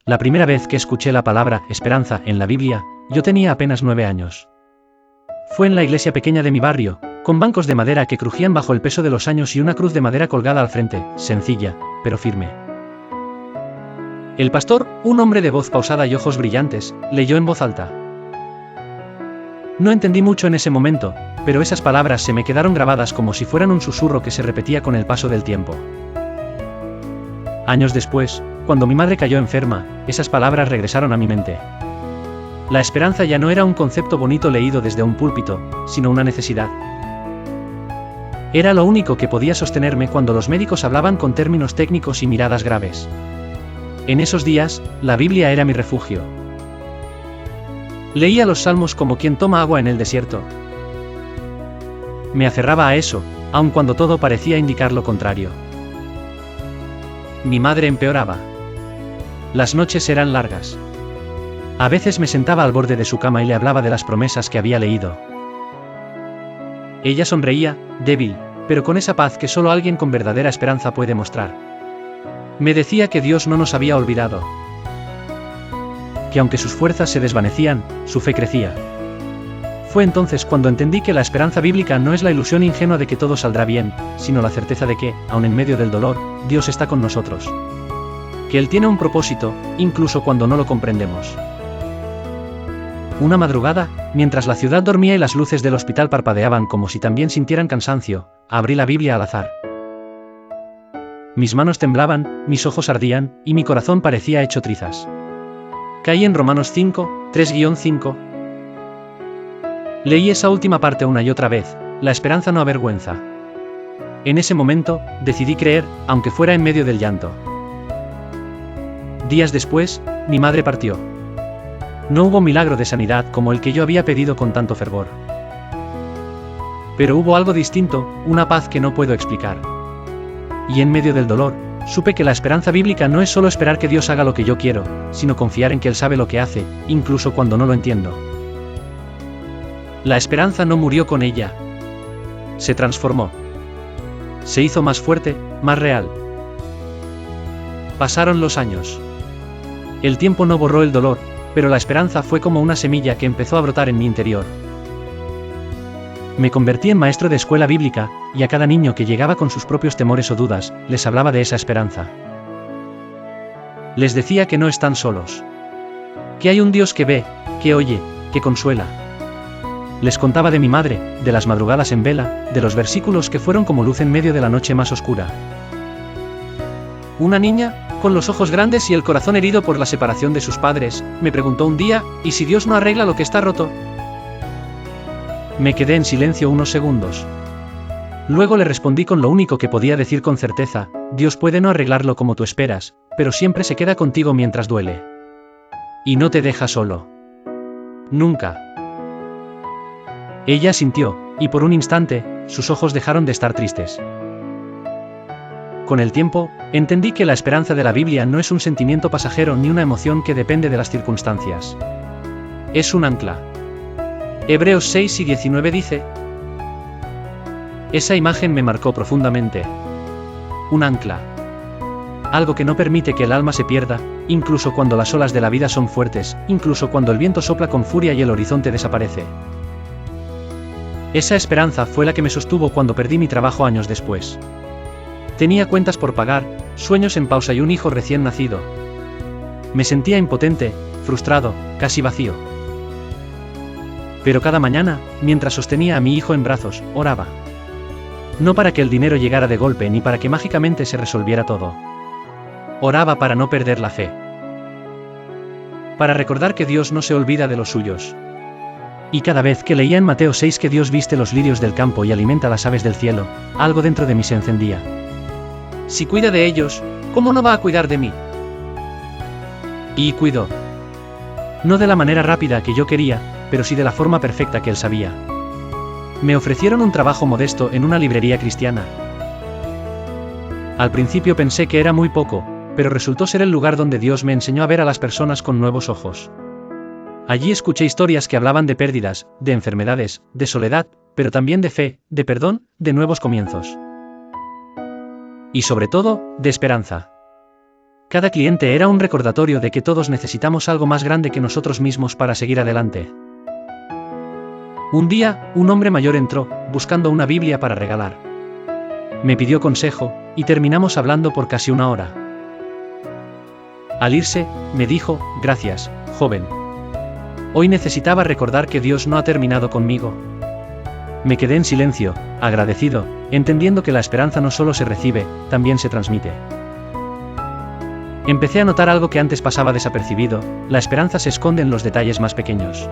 La primera vez que escuché la palabra esperanza en la Biblia, yo tenía apenas 9 años. Fue en la iglesia pequeña de mi barrio, con bancos de madera que crujían bajo el peso de los años y una cruz de madera colgada al frente, sencilla, pero firme. El pastor, un hombre de voz pausada y ojos brillantes, leyó en voz alta. No entendí mucho en ese momento, pero esas palabras se me quedaron grabadas como si fueran un susurro que se repetía con el paso del tiempo. Años después, cuando mi madre cayó enferma, esas palabras regresaron a mi mente. La esperanza ya no era un concepto bonito leído desde un púlpito, sino una necesidad. Era lo único que podía sostenerme cuando los médicos hablaban con términos técnicos y miradas graves. En esos días, la Biblia era mi refugio. Leía los salmos como quien toma agua en el desierto. Me aferraba a eso, aun cuando todo parecía indicar lo contrario. Mi madre empeoraba. Las noches eran largas. A veces me sentaba al borde de su cama y le hablaba de las promesas que había leído. Ella sonreía, débil, pero con esa paz que solo alguien con verdadera esperanza puede mostrar. Me decía que Dios no nos había olvidado. Que aunque sus fuerzas se desvanecían, su fe crecía. Fue entonces cuando entendí que la esperanza bíblica no es la ilusión ingenua de que todo saldrá bien, sino la certeza de que, aun en medio del dolor, Dios está con nosotros. Que Él tiene un propósito, incluso cuando no lo comprendemos. Una madrugada, mientras la ciudad dormía y las luces del hospital parpadeaban como si también sintieran cansancio, abrí la Biblia al azar. Mis manos temblaban, mis ojos ardían, y mi corazón parecía hecho trizas. Caí en Romanos 5, 3-5. Leí esa última parte una y otra vez, la esperanza no avergüenza. En ese momento, decidí creer, aunque fuera en medio del llanto. Días después, mi madre partió. No hubo milagro de sanidad como el que yo había pedido con tanto fervor. Pero hubo algo distinto, una paz que no puedo explicar. Y en medio del dolor, supe que la esperanza bíblica no es solo esperar que Dios haga lo que yo quiero, sino confiar en que Él sabe lo que hace, incluso cuando no lo entiendo. La esperanza no murió con ella. Se transformó. Se hizo más fuerte, más real. Pasaron los años. El tiempo no borró el dolor, pero la esperanza fue como una semilla que empezó a brotar en mi interior. Me convertí en maestro de escuela bíblica, y a cada niño que llegaba con sus propios temores o dudas, les hablaba de esa esperanza. Les decía que no están solos. Que hay un Dios que ve, que oye, que consuela. Les contaba de mi madre, de las madrugadas en vela, de los versículos que fueron como luz en medio de la noche más oscura. Una niña, con los ojos grandes y el corazón herido por la separación de sus padres, me preguntó un día, ¿y si Dios no arregla lo que está roto? Me quedé en silencio unos segundos. Luego le respondí con lo único que podía decir con certeza, Dios puede no arreglarlo como tú esperas, pero siempre se queda contigo mientras duele. Y no te deja solo. Nunca. Ella asintió, y por un instante, sus ojos dejaron de estar tristes. Con el tiempo, entendí que la esperanza de la Biblia no es un sentimiento pasajero ni una emoción que depende de las circunstancias. Es un ancla. Hebreos 6:19 dice. Esa imagen me marcó profundamente. Un ancla. Algo que no permite que el alma se pierda, incluso cuando las olas de la vida son fuertes, incluso cuando el viento sopla con furia y el horizonte desaparece. Esa esperanza fue la que me sostuvo cuando perdí mi trabajo años después. Tenía cuentas por pagar, sueños en pausa y un hijo recién nacido. Me sentía impotente, frustrado, casi vacío. Pero cada mañana, mientras sostenía a mi hijo en brazos, oraba. No para que el dinero llegara de golpe ni para que mágicamente se resolviera todo. Oraba para no perder la fe. Para recordar que Dios no se olvida de los suyos. Y cada vez que leía en Mateo 6 que Dios viste los lirios del campo y alimenta las aves del cielo, algo dentro de mí se encendía. Si cuida de ellos, ¿cómo no va a cuidar de mí? Y cuidó. No de la manera rápida que yo quería, pero sí de la forma perfecta que Él sabía. Me ofrecieron un trabajo modesto en una librería cristiana. Al principio pensé que era muy poco, pero resultó ser el lugar donde Dios me enseñó a ver a las personas con nuevos ojos. Allí escuché historias que hablaban de pérdidas, de enfermedades, de soledad, pero también de fe, de perdón, de nuevos comienzos. Y sobre todo, de esperanza. Cada cliente era un recordatorio de que todos necesitamos algo más grande que nosotros mismos para seguir adelante. Un día, un hombre mayor entró, buscando una Biblia para regalar. Me pidió consejo, y terminamos hablando por casi una hora. Al irse, me dijo, gracias, joven. Hoy necesitaba recordar que Dios no ha terminado conmigo. Me quedé en silencio, agradecido, entendiendo que la esperanza no solo se recibe, también se transmite. Empecé a notar algo que antes pasaba desapercibido: la esperanza se esconde en los detalles más pequeños.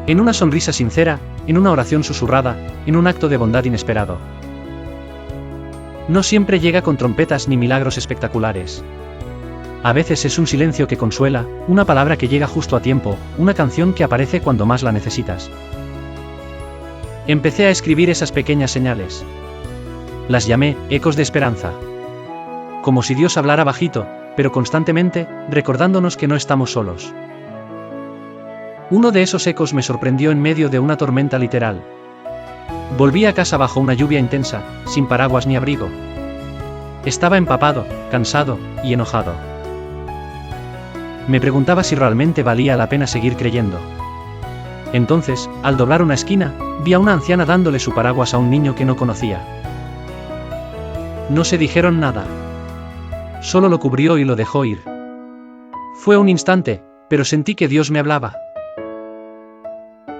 En una sonrisa sincera, en una oración susurrada, en un acto de bondad inesperado. No siempre llega con trompetas ni milagros espectaculares. A veces es un silencio que consuela, una palabra que llega justo a tiempo, una canción que aparece cuando más la necesitas. Empecé a escribir esas pequeñas señales. Las llamé ecos de esperanza. Como si Dios hablara bajito, pero constantemente, recordándonos que no estamos solos. Uno de esos ecos me sorprendió en medio de una tormenta literal. Volví a casa bajo una lluvia intensa, sin paraguas ni abrigo. Estaba empapado, cansado y enojado. Me preguntaba si realmente valía la pena seguir creyendo. Entonces, al doblar una esquina, vi a una anciana dándole su paraguas a un niño que no conocía. No se dijeron nada. Solo lo cubrió y lo dejó ir. Fue un instante, pero sentí que Dios me hablaba.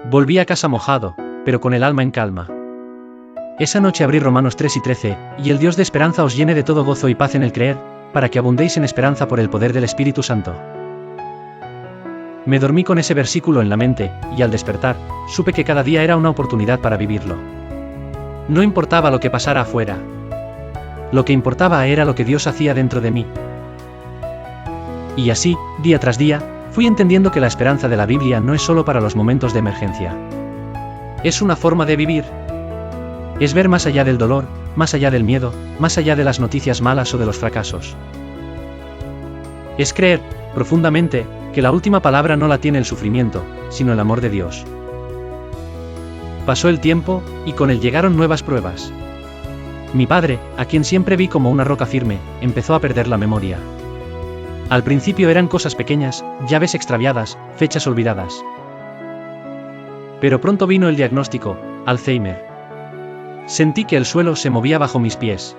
Volví a casa mojado, pero con el alma en calma. Esa noche abrí Romanos 3:13, y el Dios de esperanza os llene de todo gozo y paz en el creer, para que abundéis en esperanza por el poder del Espíritu Santo. Me dormí con ese versículo en la mente, y al despertar, supe que cada día era una oportunidad para vivirlo. No importaba lo que pasara afuera. Lo que importaba era lo que Dios hacía dentro de mí. Y así, día tras día, fui entendiendo que la esperanza de la Biblia no es solo para los momentos de emergencia. Es una forma de vivir. Es ver más allá del dolor, más allá del miedo, más allá de las noticias malas o de los fracasos. Es creer, profundamente, que la última palabra no la tiene el sufrimiento, sino el amor de Dios. Pasó el tiempo, y con él llegaron nuevas pruebas. Mi padre, a quien siempre vi como una roca firme, empezó a perder la memoria. Al principio eran cosas pequeñas, llaves extraviadas, fechas olvidadas. Pero pronto vino el diagnóstico: Alzheimer. Sentí que el suelo se movía bajo mis pies.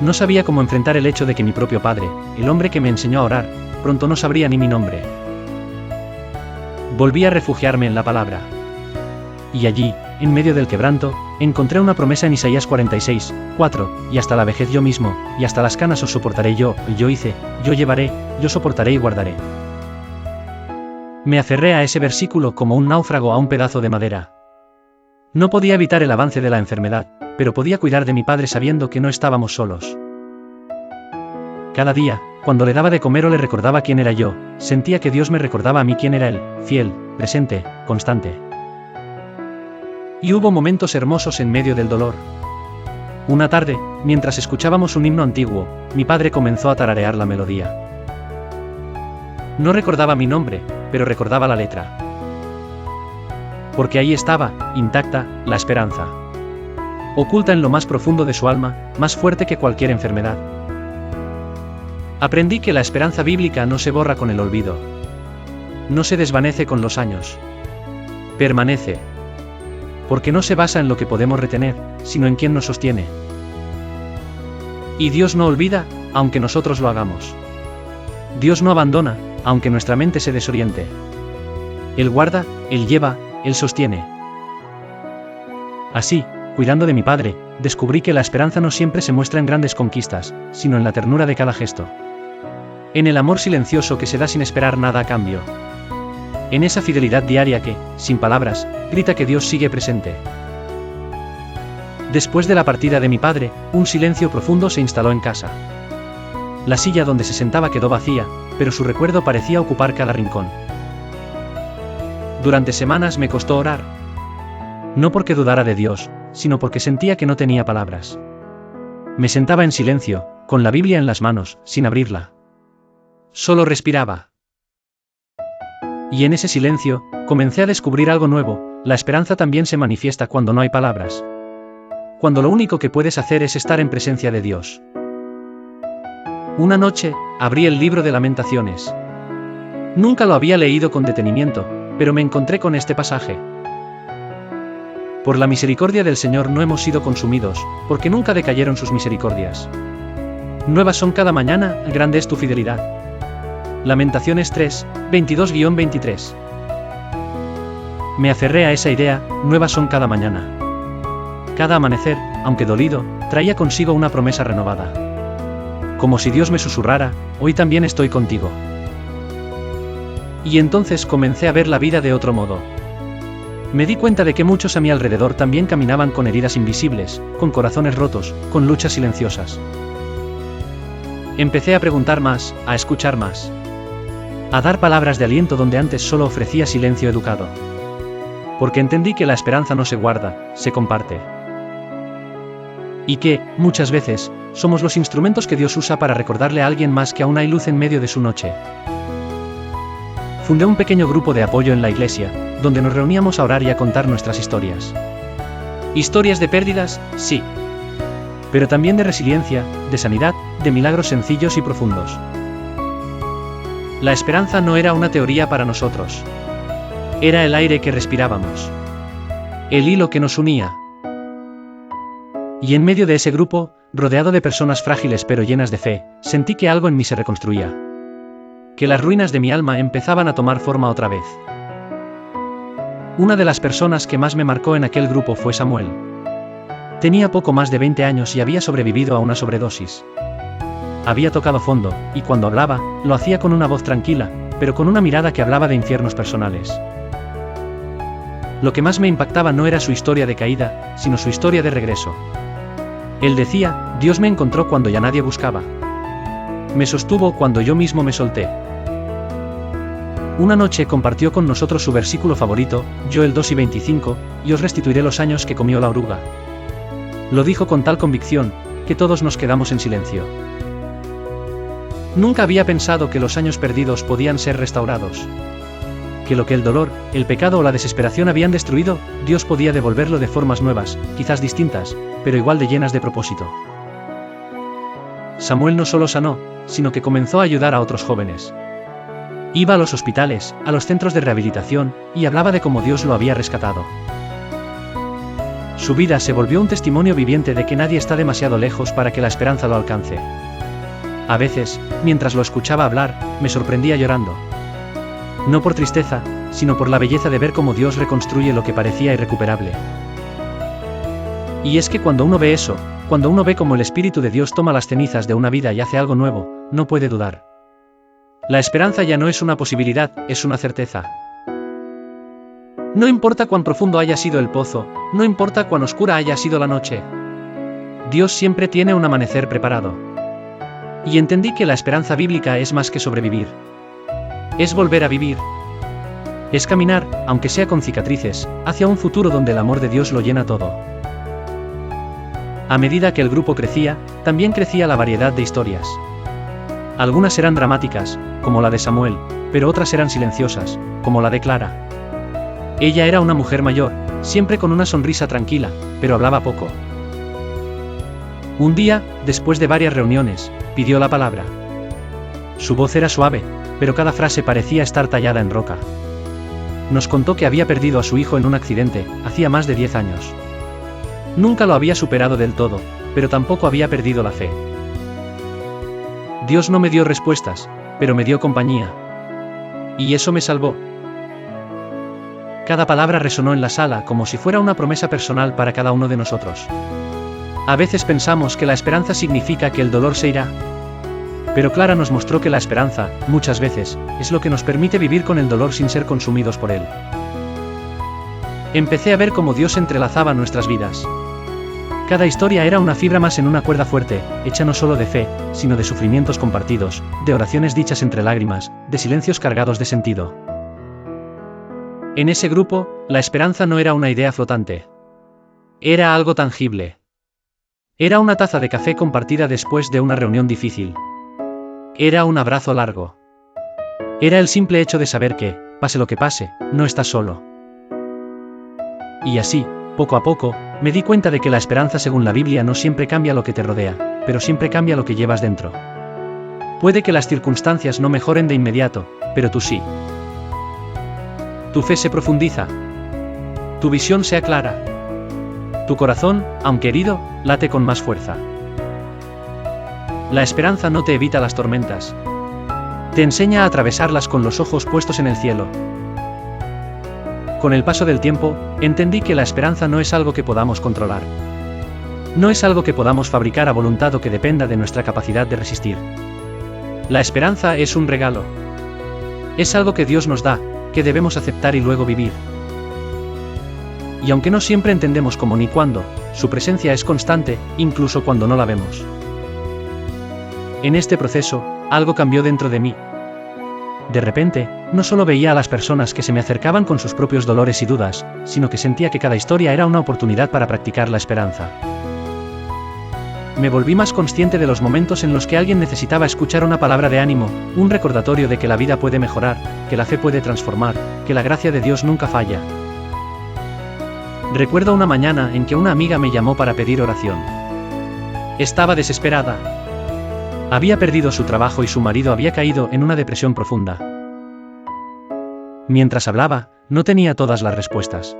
No sabía cómo enfrentar el hecho de que mi propio padre, el hombre que me enseñó a orar, pronto no sabría ni mi nombre. Volví a refugiarme en la palabra. Y allí, en medio del quebranto, encontré una promesa en Isaías 46:4, y hasta la vejez yo mismo, y hasta las canas os soportaré yo hice, yo llevaré, yo soportaré y guardaré. Me aferré a ese versículo como un náufrago a un pedazo de madera. No podía evitar el avance de la enfermedad, pero podía cuidar de mi padre sabiendo que no estábamos solos. Cada día, cuando le daba de comer o le recordaba quién era yo, sentía que Dios me recordaba a mí quién era Él, fiel, presente, constante. Y hubo momentos hermosos en medio del dolor. Una tarde, mientras escuchábamos un himno antiguo, mi padre comenzó a tararear la melodía. No recordaba mi nombre, pero recordaba la letra. Porque ahí estaba, intacta, la esperanza. Oculta en lo más profundo de su alma, más fuerte que cualquier enfermedad. Aprendí que la esperanza bíblica no se borra con el olvido. No se desvanece con los años. Permanece. Porque no se basa en lo que podemos retener, sino en quien nos sostiene. Y Dios no olvida, aunque nosotros lo hagamos. Dios no abandona, aunque nuestra mente se desoriente. Él guarda, Él lleva, Él sostiene. Así, cuidando de mi padre, descubrí que la esperanza no siempre se muestra en grandes conquistas, sino en la ternura de cada gesto. En el amor silencioso que se da sin esperar nada a cambio. En esa fidelidad diaria que, sin palabras, grita que Dios sigue presente. Después de la partida de mi padre, un silencio profundo se instaló en casa. La silla donde se sentaba quedó vacía, pero su recuerdo parecía ocupar cada rincón. Durante semanas me costó orar. No porque dudara de Dios, sino porque sentía que no tenía palabras. Me sentaba en silencio, con la Biblia en las manos, sin abrirla. Solo respiraba. Y en ese silencio, comencé a descubrir algo nuevo: la esperanza también se manifiesta cuando no hay palabras. Cuando lo único que puedes hacer es estar en presencia de Dios. Una noche, abrí el libro de Lamentaciones. Nunca lo había leído con detenimiento, pero me encontré con este pasaje. Por la misericordia del Señor no hemos sido consumidos, porque nunca decayeron sus misericordias. Nuevas son cada mañana, grande es tu fidelidad. Lamentaciones 3, 22-23. Me aferré a esa idea, nuevas son cada mañana. Cada amanecer, aunque dolido, traía consigo una promesa renovada. Como si Dios me susurrara, hoy también estoy contigo. Y entonces comencé a ver la vida de otro modo. Me di cuenta de que muchos a mi alrededor también caminaban con heridas invisibles, con corazones rotos, con luchas silenciosas. Empecé a preguntar más, a escuchar más. A dar palabras de aliento donde antes solo ofrecía silencio educado. Porque entendí que la esperanza no se guarda, se comparte. Y que, muchas veces, somos los instrumentos que Dios usa para recordarle a alguien más que aún hay luz en medio de su noche. Fundé un pequeño grupo de apoyo en la iglesia, donde nos reuníamos a orar y a contar nuestras historias. Historias de pérdidas, sí. Pero también de resiliencia, de sanidad, de milagros sencillos y profundos. La esperanza no era una teoría para nosotros. Era el aire que respirábamos. El hilo que nos unía. Y en medio de ese grupo, rodeado de personas frágiles pero llenas de fe, sentí que algo en mí se reconstruía. Que las ruinas de mi alma empezaban a tomar forma otra vez. Una de las personas que más me marcó en aquel grupo fue Samuel. Tenía poco más de 20 años y había sobrevivido a una sobredosis. Había tocado fondo, y cuando hablaba, lo hacía con una voz tranquila, pero con una mirada que hablaba de infiernos personales. Lo que más me impactaba no era su historia de caída, sino su historia de regreso. Él decía, Dios me encontró cuando ya nadie buscaba. Me sostuvo cuando yo mismo me solté. Una noche compartió con nosotros su versículo favorito, Joel 2:25, y os restituiré los años que comió la oruga. Lo dijo con tal convicción, que todos nos quedamos en silencio. Nunca había pensado que los años perdidos podían ser restaurados. Que lo que el dolor, el pecado o la desesperación habían destruido, Dios podía devolverlo de formas nuevas, quizás distintas, pero igual de llenas de propósito. Samuel no solo sanó, sino que comenzó a ayudar a otros jóvenes. Iba a los hospitales, a los centros de rehabilitación, y hablaba de cómo Dios lo había rescatado. Su vida se volvió un testimonio viviente de que nadie está demasiado lejos para que la esperanza lo alcance. A veces, mientras lo escuchaba hablar, me sorprendía llorando. No por tristeza, sino por la belleza de ver cómo Dios reconstruye lo que parecía irrecuperable. Y es que cuando uno ve eso, cuando uno ve cómo el Espíritu de Dios toma las cenizas de una vida y hace algo nuevo, no puede dudar. La esperanza ya no es una posibilidad, es una certeza. No importa cuán profundo haya sido el pozo, no importa cuán oscura haya sido la noche. Dios siempre tiene un amanecer preparado. Y entendí que la esperanza bíblica es más que sobrevivir. Es volver a vivir. Es caminar, aunque sea con cicatrices, hacia un futuro donde el amor de Dios lo llena todo. A medida que el grupo crecía, también crecía la variedad de historias. Algunas eran dramáticas, como la de Samuel, pero otras eran silenciosas, como la de Clara. Ella era una mujer mayor, siempre con una sonrisa tranquila, pero hablaba poco. Un día, después de varias reuniones, pidió la palabra. Su voz era suave, pero cada frase parecía estar tallada en roca. Nos contó que había perdido a su hijo en un accidente, hacía más de 10 años. Nunca lo había superado del todo, pero tampoco había perdido la fe. Dios no me dio respuestas, pero me dio compañía. Y eso me salvó. Cada palabra resonó en la sala como si fuera una promesa personal para cada uno de nosotros. A veces pensamos que la esperanza significa que el dolor se irá. Pero Clara nos mostró que la esperanza, muchas veces, es lo que nos permite vivir con el dolor sin ser consumidos por él. Empecé a ver cómo Dios entrelazaba nuestras vidas. Cada historia era una fibra más en una cuerda fuerte, hecha no solo de fe, sino de sufrimientos compartidos, de oraciones dichas entre lágrimas, de silencios cargados de sentido. En ese grupo, la esperanza no era una idea flotante. Era algo tangible. Era una taza de café compartida después de una reunión difícil. Era un abrazo largo. Era el simple hecho de saber que, pase lo que pase, no estás solo. Y así, poco a poco, me di cuenta de que la esperanza según la Biblia no siempre cambia lo que te rodea, pero siempre cambia lo que llevas dentro. Puede que las circunstancias no mejoren de inmediato, pero tú sí. Tu fe se profundiza. Tu visión se aclara. Tu corazón, aunque herido, late con más fuerza. La esperanza no te evita las tormentas. Te enseña a atravesarlas con los ojos puestos en el cielo. Con el paso del tiempo, entendí que la esperanza no es algo que podamos controlar. No es algo que podamos fabricar a voluntad o que dependa de nuestra capacidad de resistir. La esperanza es un regalo. Es algo que Dios nos da, que debemos aceptar y luego vivir. Y aunque no siempre entendemos cómo ni cuándo, su presencia es constante, incluso cuando no la vemos. En este proceso, algo cambió dentro de mí. De repente, no solo veía a las personas que se me acercaban con sus propios dolores y dudas, sino que sentía que cada historia era una oportunidad para practicar la esperanza. Me volví más consciente de los momentos en los que alguien necesitaba escuchar una palabra de ánimo, un recordatorio de que la vida puede mejorar, que la fe puede transformar, que la gracia de Dios nunca falla. Recuerdo una mañana en que una amiga me llamó para pedir oración. Estaba desesperada. Había perdido su trabajo y su marido había caído en una depresión profunda. Mientras hablaba, no tenía todas las respuestas.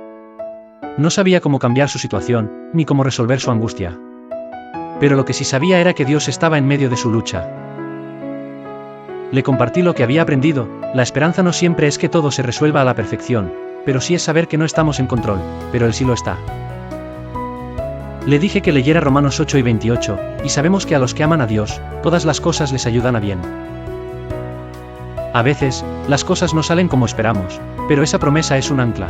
No sabía cómo cambiar su situación, ni cómo resolver su angustia. Pero lo que sí sabía era que Dios estaba en medio de su lucha. Le compartí lo que había aprendido: la esperanza no siempre es que todo se resuelva a la perfección, pero sí es saber que no estamos en control, pero Él sí lo está. Le dije que leyera Romanos 8 y 28, y sabemos que a los que aman a Dios, todas las cosas les ayudan a bien. A veces, las cosas no salen como esperamos, pero esa promesa es un ancla.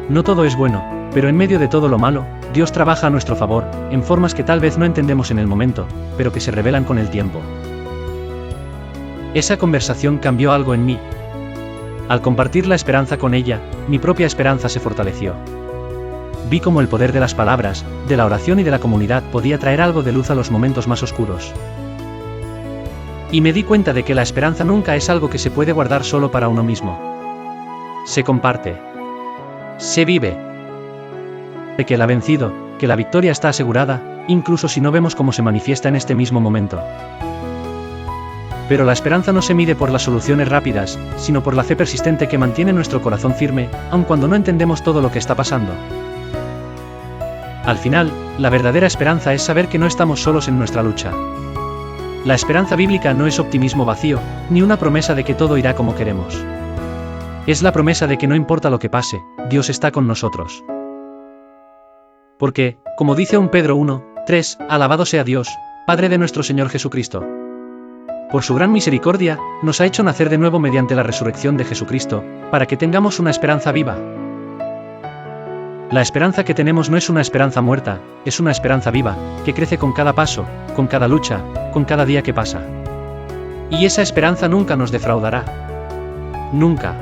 No todo es bueno, pero en medio de todo lo malo, Dios trabaja a nuestro favor, en formas que tal vez no entendemos en el momento, pero que se revelan con el tiempo. Esa conversación cambió algo en mí. Al compartir la esperanza con ella, mi propia esperanza se fortaleció. Vi cómo el poder de las palabras, de la oración y de la comunidad podía traer algo de luz a los momentos más oscuros. Y me di cuenta de que la esperanza nunca es algo que se puede guardar solo para uno mismo. Se comparte. Se vive. De que Él ha vencido, que la victoria está asegurada, incluso si no vemos cómo se manifiesta en este mismo momento. Pero la esperanza no se mide por las soluciones rápidas, sino por la fe persistente que mantiene nuestro corazón firme, aun cuando no entendemos todo lo que está pasando. Al final, la verdadera esperanza es saber que no estamos solos en nuestra lucha. La esperanza bíblica no es optimismo vacío, ni una promesa de que todo irá como queremos. Es la promesa de que no importa lo que pase, Dios está con nosotros. Porque, como dice 1 Pedro 1:3, alabado sea Dios, Padre de nuestro Señor Jesucristo. Por su gran misericordia, nos ha hecho nacer de nuevo mediante la resurrección de Jesucristo, para que tengamos una esperanza viva. La esperanza que tenemos no es una esperanza muerta, es una esperanza viva, que crece con cada paso, con cada lucha, con cada día que pasa. Y esa esperanza nunca nos defraudará. Nunca.